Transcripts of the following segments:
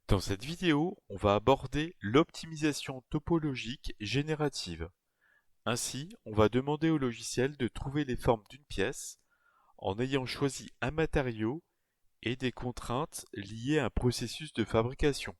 Dans cette vidéo, on va aborder l'optimisation topologique générative. Ainsi, on va demander au logiciel de trouver les formes d'une pièce en ayant choisi un matériau et des contraintes liées à un processus de fabrication.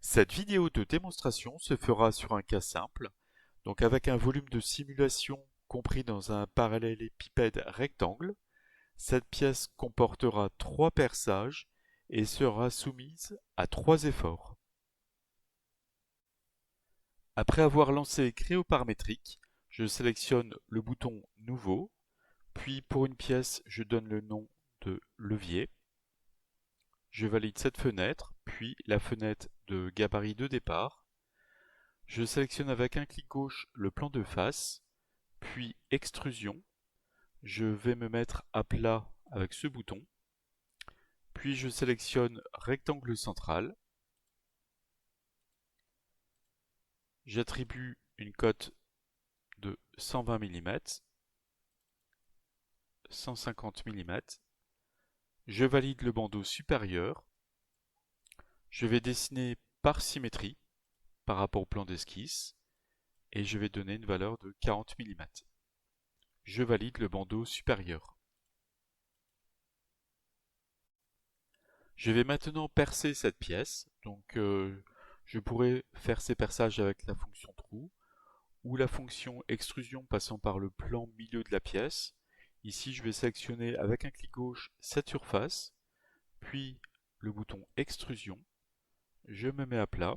Cette vidéo de démonstration se fera sur un cas simple, donc avec un volume de simulation compris dans un parallélépipède rectangle. Cette pièce comportera 3 perçages et sera soumise à 3 efforts. Après avoir lancé Créoparamétrique, je sélectionne le bouton Nouveau, puis pour une pièce, je donne le nom de levier. Je valide cette fenêtre, puis la fenêtre de gabarit de départ. Je sélectionne avec un clic gauche le plan de face, puis Extrusion. Je vais me mettre à plat avec ce bouton. Puis je sélectionne Rectangle central. J'attribue une cote de 120 mm, 150 mm. Je valide le bandeau supérieur. Je vais dessiner par symétrie par rapport au plan d'esquisse et je vais donner une valeur de 40 mm. Je valide le bandeau supérieur. Je vais maintenant percer cette pièce. Donc je pourrais faire ces perçages avec la fonction trou ou la fonction extrusion passant par le plan milieu de la pièce. Ici, je vais sélectionner avec un clic gauche cette surface, puis le bouton extrusion. Je me mets à plat.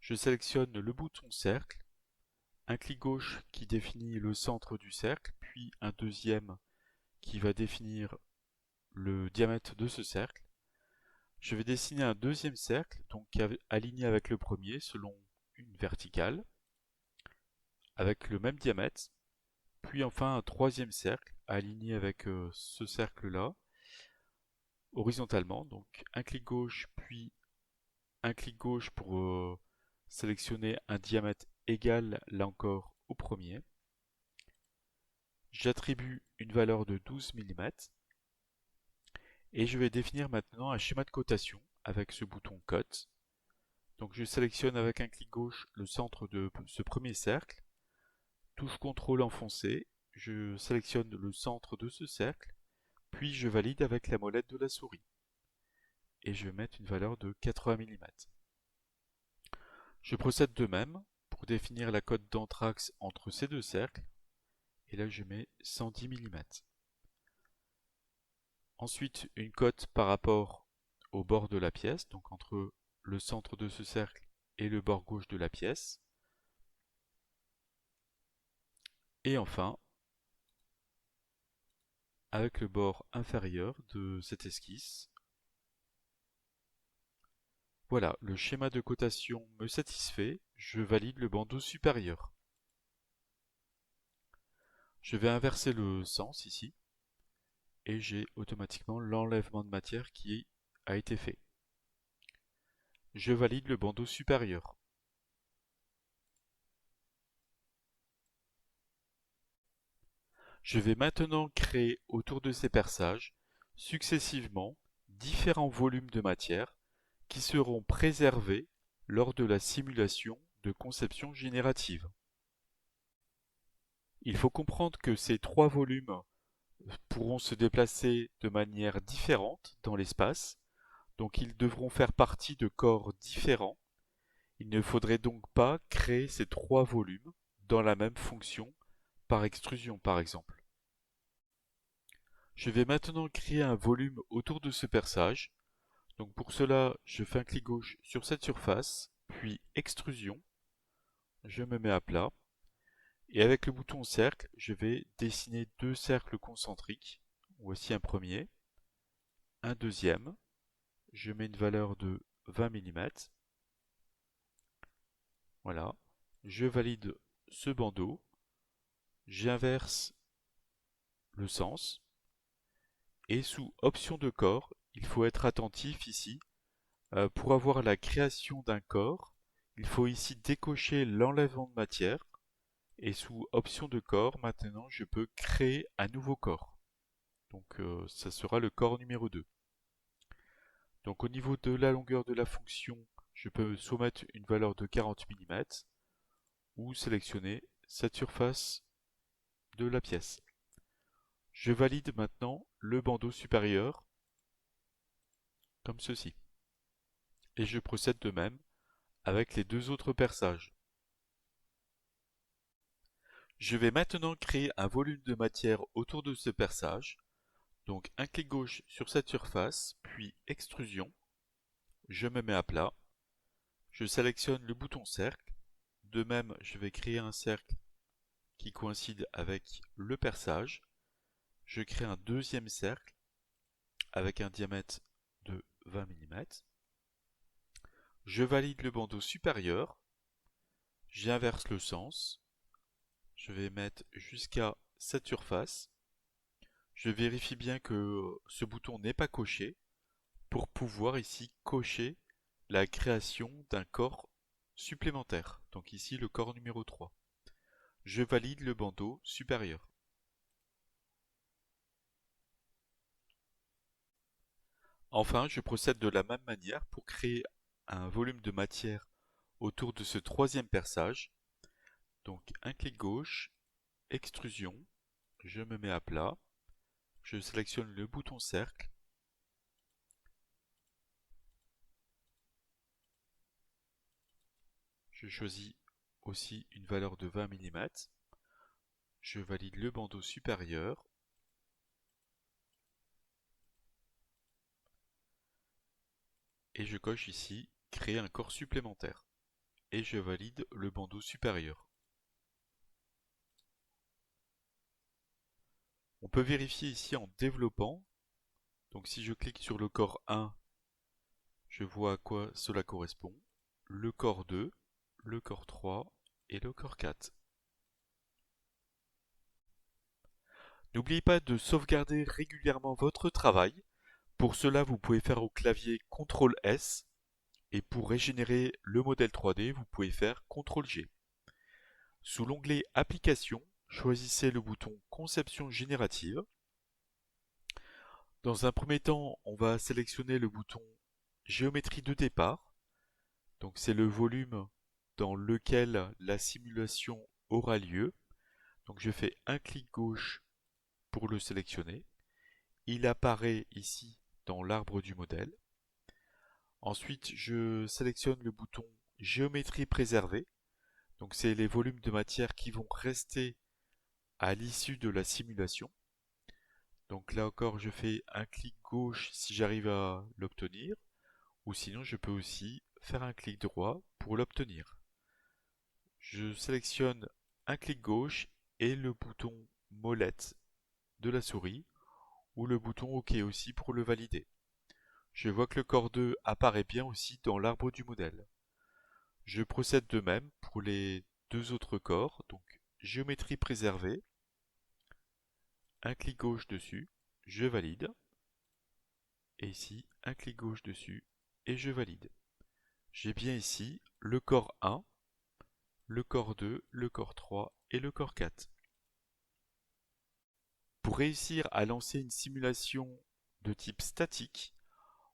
Je sélectionne le bouton cercle, un clic gauche qui définit le centre du cercle, puis un deuxième qui va définir le diamètre de ce cercle. Je vais dessiner un deuxième cercle, donc aligné avec le premier selon une verticale, avec le même diamètre, puis enfin un troisième cercle aligné avec ce cercle-là, horizontalement, donc un clic gauche, puis un clic gauche pour sélectionner un diamètre égal, là encore, au premier. J'attribue une valeur de 12 mm et je vais définir maintenant un schéma de cotation avec ce bouton Cote. Donc je sélectionne avec un clic gauche le centre de ce premier cercle, touche CTRL enfoncé, je sélectionne le centre de ce cercle, puis je valide avec la molette de la souris et je vais mettre une valeur de 80 mm. Je procède de même pour définir la cote d'anthrax entre ces deux cercles et là je mets 110 mm. Ensuite, une cote par rapport au bord de la pièce, donc entre le centre de ce cercle et le bord gauche de la pièce. Et enfin, avec le bord inférieur de cette esquisse. Voilà, le schéma de cotation me satisfait, je valide le bandeau supérieur. Je vais inverser le sens ici, et j'ai automatiquement l'enlèvement de matière qui a été fait. Je valide le bandeau supérieur. Je vais maintenant créer autour de ces perçages, successivement, différents volumes de matière qui seront préservés lors de la simulation de conception générative. Il faut comprendre que ces 3 volumes pourront se déplacer de manière différente dans l'espace, donc ils devront faire partie de corps différents. Il ne faudrait donc pas créer ces 3 volumes dans la même fonction par extrusion par exemple. Je vais maintenant créer un volume autour de ce perçage. Donc pour cela, je fais un clic gauche sur cette surface, puis extrusion. Je me mets à plat. Et avec le bouton cercle, je vais dessiner 2 cercles concentriques. Voici un premier, un deuxième. Je mets une valeur de 20 mm. Voilà. Je valide ce bandeau. J'inverse le sens. Et sous option de corps, il faut être attentif ici. Pour avoir la création d'un corps, il faut ici décocher l'enlèvement de matière. Et sous option de corps, maintenant, je peux créer un nouveau corps. Donc ça sera le corps numéro 2. Donc au niveau de la longueur de la fonction, je peux soit mettre une valeur de 40 mm ou sélectionner cette surface de la pièce. Je valide maintenant le bandeau supérieur comme ceci. Et je procède de même avec les deux autres perçages. Je vais maintenant créer un volume de matière autour de ce perçage. Donc un clic gauche sur cette surface, puis extrusion. Je me mets à plat. Je sélectionne le bouton cercle. De même, je vais créer un cercle qui coïncide avec le perçage. Je crée un deuxième cercle avec un diamètre de 20 mm. Je valide le bandeau supérieur. J'inverse le sens. Je vais mettre jusqu'à cette surface. Je vérifie bien que ce bouton n'est pas coché pour pouvoir ici cocher la création d'un corps supplémentaire. Donc ici le corps numéro 3. Je valide le bandeau supérieur. Enfin, je procède de la même manière pour créer un volume de matière autour de ce troisième perçage. Donc un clic gauche, extrusion, je me mets à plat, je sélectionne le bouton cercle, je choisis aussi une valeur de 20 mm, je valide le bandeau supérieur, et je coche ici créer un corps supplémentaire, et je valide le bandeau supérieur. On peut vérifier ici en développant, donc si je clique sur le corps 1, je vois à quoi cela correspond, le corps 2, le corps 3 et le corps 4. N'oubliez pas de sauvegarder régulièrement votre travail. Pour cela, vous pouvez faire au clavier CTRL S et pour régénérer le modèle 3D, vous pouvez faire CTRL G. Sous l'onglet Applications, choisissez le bouton Conception générative. Dans un premier temps, on va sélectionner le bouton Géométrie de départ. Donc c'est le volume dans lequel la simulation aura lieu. Donc je fais un clic gauche pour le sélectionner. Il apparaît ici dans l'arbre du modèle. Ensuite, je sélectionne le bouton Géométrie préservée. Donc c'est les volumes de matière qui vont rester à l'issue de la simulation. Donc là encore, je fais un clic gauche si j'arrive à l'obtenir, ou sinon je peux aussi faire un clic droit pour l'obtenir. Je sélectionne un clic gauche et le bouton molette de la souris, ou le bouton OK aussi pour le valider. Je vois que le corps 2 apparaît bien aussi dans l'arbre du modèle. Je procède de même pour les deux autres corps, donc géométrie préservée, un clic gauche dessus, je valide, et ici un clic gauche dessus et je valide. J'ai bien ici le corps 1, le corps 2, le corps 3 et le corps 4. Pour réussir à lancer une simulation de type statique,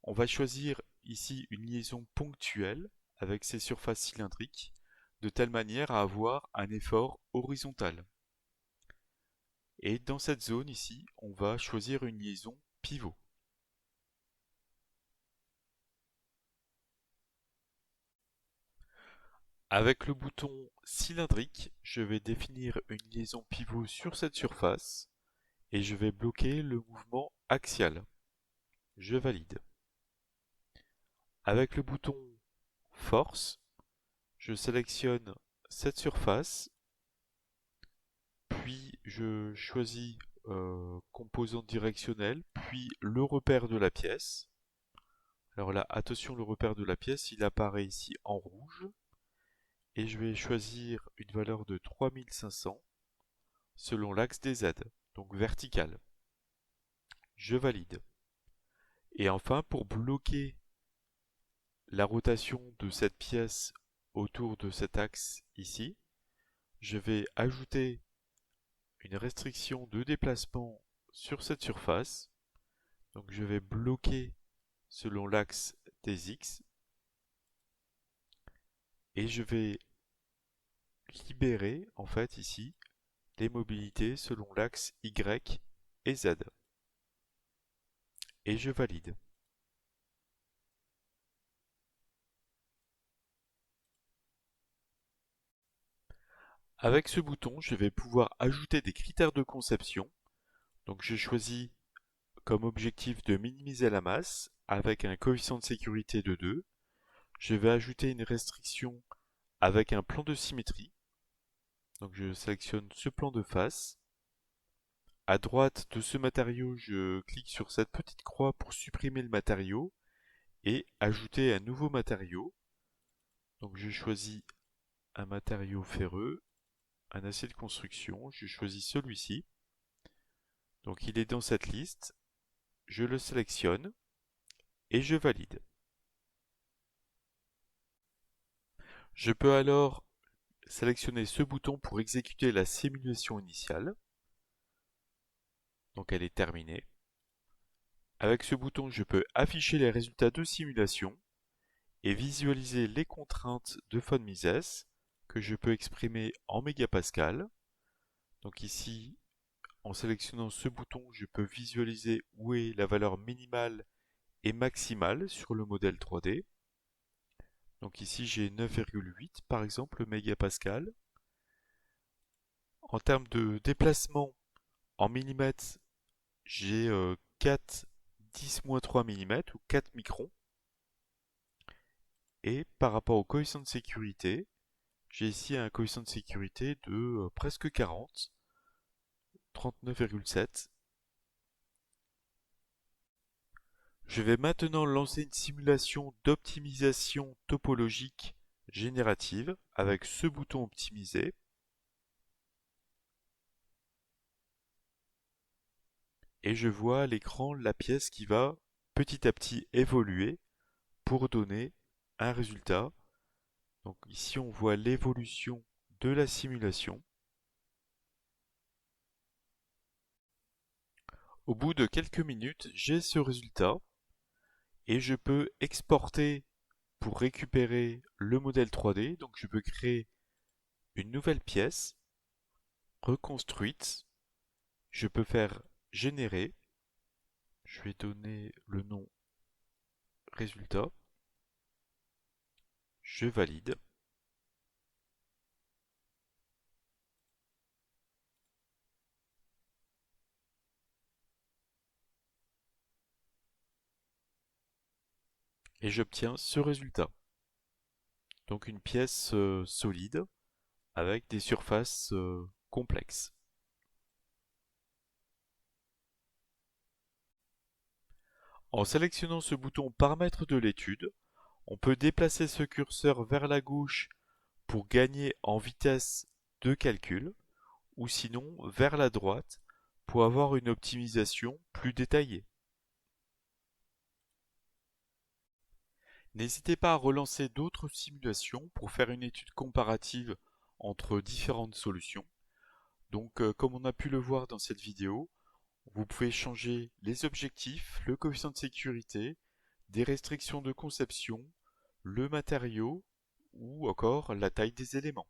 on va choisir ici une liaison ponctuelle avec ses surfaces cylindriques, de telle manière à avoir un effort horizontal. Et dans cette zone ici, on va choisir une liaison pivot. Avec le bouton cylindrique, je vais définir une liaison pivot sur cette surface et je vais bloquer le mouvement axial. Je valide. Avec le bouton force, je sélectionne cette surface, puis je choisis composante directionnelle, puis le repère de la pièce. Alors là, attention, le repère de la pièce, il apparaît ici en rouge. Et je vais choisir une valeur de 3500 selon l'axe des Z, donc vertical. Je valide. Et enfin, pour bloquer la rotation de cette pièce autour de cet axe ici, je vais ajouter une restriction de déplacement sur cette surface. Donc je vais bloquer selon l'axe des X et je vais libérer en fait ici les mobilités selon l'axe Y et Z. Et je valide. Avec ce bouton, je vais pouvoir ajouter des critères de conception. Donc je choisis comme objectif de minimiser la masse avec un coefficient de sécurité de 2. Je vais ajouter une restriction avec un plan de symétrie. Donc je sélectionne ce plan de face. À droite de ce matériau, je clique sur cette petite croix pour supprimer le matériau et ajouter un nouveau matériau. Donc je choisis un matériau ferreux, un acier de construction, je choisis celui-ci. Donc il est dans cette liste, je le sélectionne et je valide. Je peux alors sélectionner ce bouton pour exécuter la simulation initiale. Donc elle est terminée. Avec ce bouton, je peux afficher les résultats de simulation et visualiser les contraintes de von Mises que je peux exprimer en mégapascal. Donc ici, en sélectionnant ce bouton, je peux visualiser où est la valeur minimale et maximale sur le modèle 3D. Donc ici, j'ai 9,8 par exemple mégapascal. En termes de déplacement en millimètres, j'ai 4 10-3 mm ou 4 microns. Et par rapport au coefficient de sécurité, j'ai ici un coefficient de sécurité de presque 40, 39,7. Je vais maintenant lancer une simulation d'optimisation topologique générative avec ce bouton optimiser. Et je vois à l'écran la pièce qui va petit à petit évoluer pour donner un résultat. Donc ici on voit l'évolution de la simulation. Au bout de quelques minutes, j'ai ce résultat et je peux exporter pour récupérer le modèle 3D. Donc je peux créer une nouvelle pièce reconstruite. Je peux faire générer. Je vais donner le nom résultat. Je valide. Et j'obtiens ce résultat. Donc une pièce solide avec des surfaces complexes. En sélectionnant ce bouton paramètres de l'étude, on peut déplacer ce curseur vers la gauche pour gagner en vitesse de calcul ou sinon vers la droite pour avoir une optimisation plus détaillée. N'hésitez pas à relancer d'autres simulations pour faire une étude comparative entre différentes solutions. Donc comme on a pu le voir dans cette vidéo, vous pouvez changer les objectifs, le coefficient de sécurité, des restrictions de conception, le matériau ou encore la taille des éléments.